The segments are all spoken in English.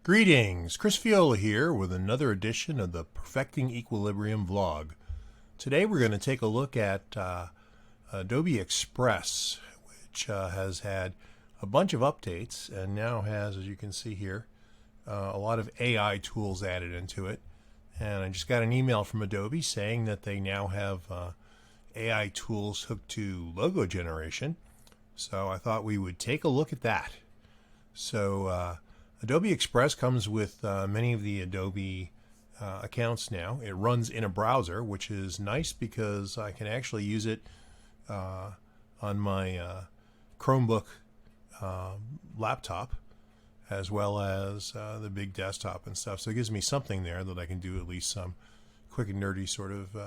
Greetings, Chris Fiola here with another edition of the Perfecting Equilibrium vlog. Today we're going to take a look at Adobe Express, which has had a bunch of updates and now has, as you can see here, a lot of AI tools added into it. And I just got an email from Adobe saying that they now have AI tools hooked to logo generation. So I thought we would take a look at that. So Adobe Express comes with many of the Adobe accounts now. It runs in a browser, which is nice because I can actually use it on my Chromebook laptop as well as the big desktop and stuff. So it gives me something there that I can do at least some quick and nerdy sort of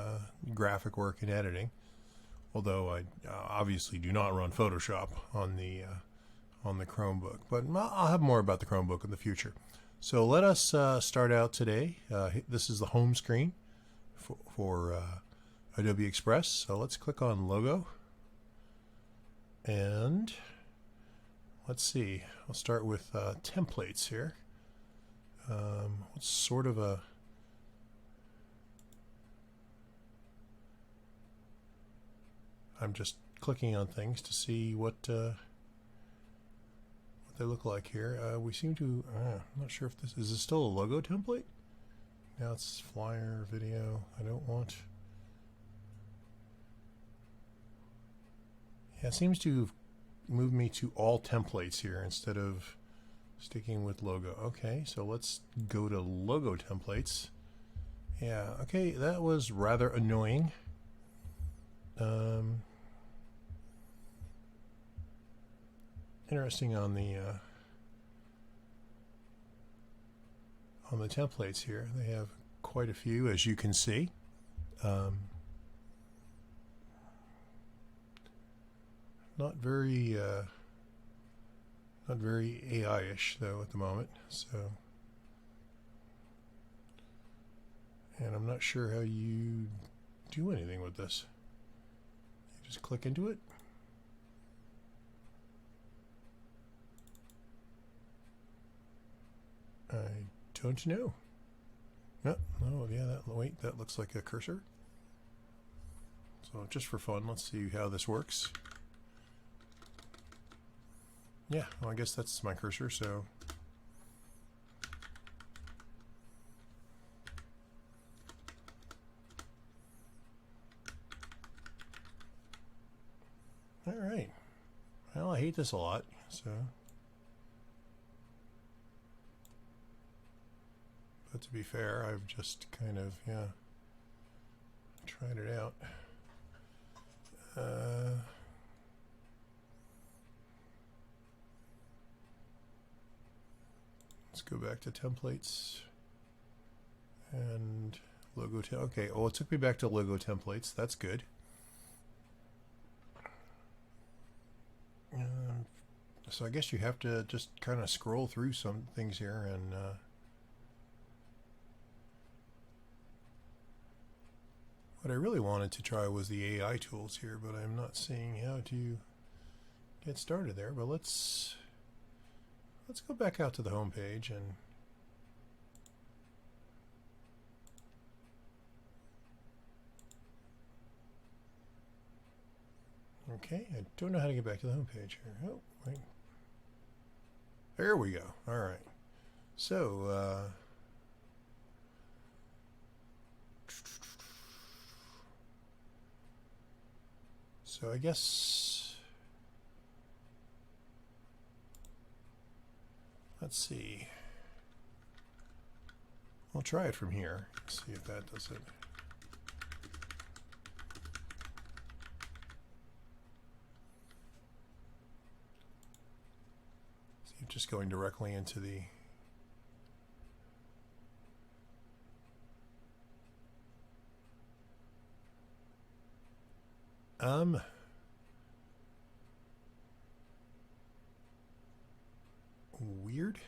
graphic work and editing. Although I obviously do not run Photoshop on the Chromebook, but I'll have more about the Chromebook in the future. So let us start out today. This is the home screen for Adobe Express. So let's click on logo, and let's see. I'll start with templates here. What's sort of a I'm just clicking on things to see what they look like here. We seem to, I'm not sure if this is still a logo template? Now it's flyer, video. I don't want. Yeah, it seems to move me to all templates here instead of sticking with logo. Okay, so let's go to logo templates. Yeah, okay, that was rather annoying. Interesting on the templates here. They have quite a few, as you can see. Not very AI-ish though at the moment. So, and I'm not sure how you do anything with this. You just click into it. I don't know. No, oh yeah, wait, that looks like a cursor. So just for fun, let's see how this works. Yeah, well, I guess that's my cursor, so. All right. Well, I hate this a lot, so. But to be fair, I've just kind of, tried it out. Let's go back to templates and logo. Okay, well, it took me back to logo templates. That's good. So I guess you have to just kind of scroll through some things here and what I really wanted to try was the AI tools here, but I'm not seeing how to get started there. But let's go back out to the home page and okay, I don't know how to get back to the home page here. Oh, wait. There we go. All right. So so I guess, let's see. I'll try it from here. See if that does it. See if just going directly into the weird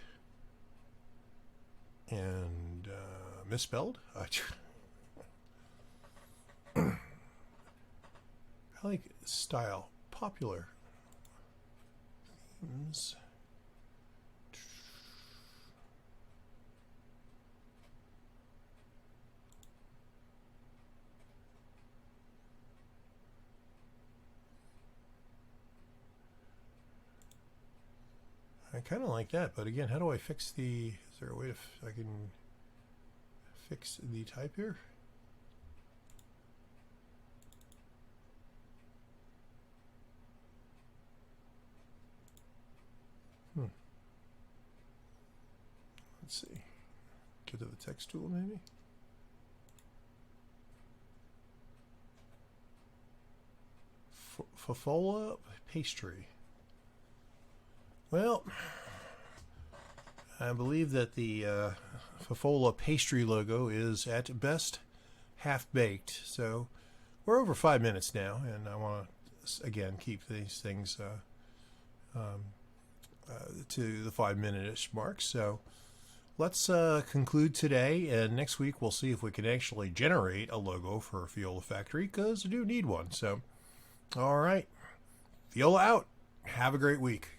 and misspelled. I like style, popular themes. kind of like that, but again, how do I fix the... Is there a way I can fix the type here? Let's see. Get to the text tool, maybe? Fafola pastry. Well, I believe that the Fafola pastry logo is at best half-baked. So we're over 5 minutes now, and I want to, again, keep these things to the 5-minute-ish mark. So let's conclude today, and next week we'll see if we can actually generate a logo for Fiola Factory, because I do need one. So, all right, Fiola out. Have a great week.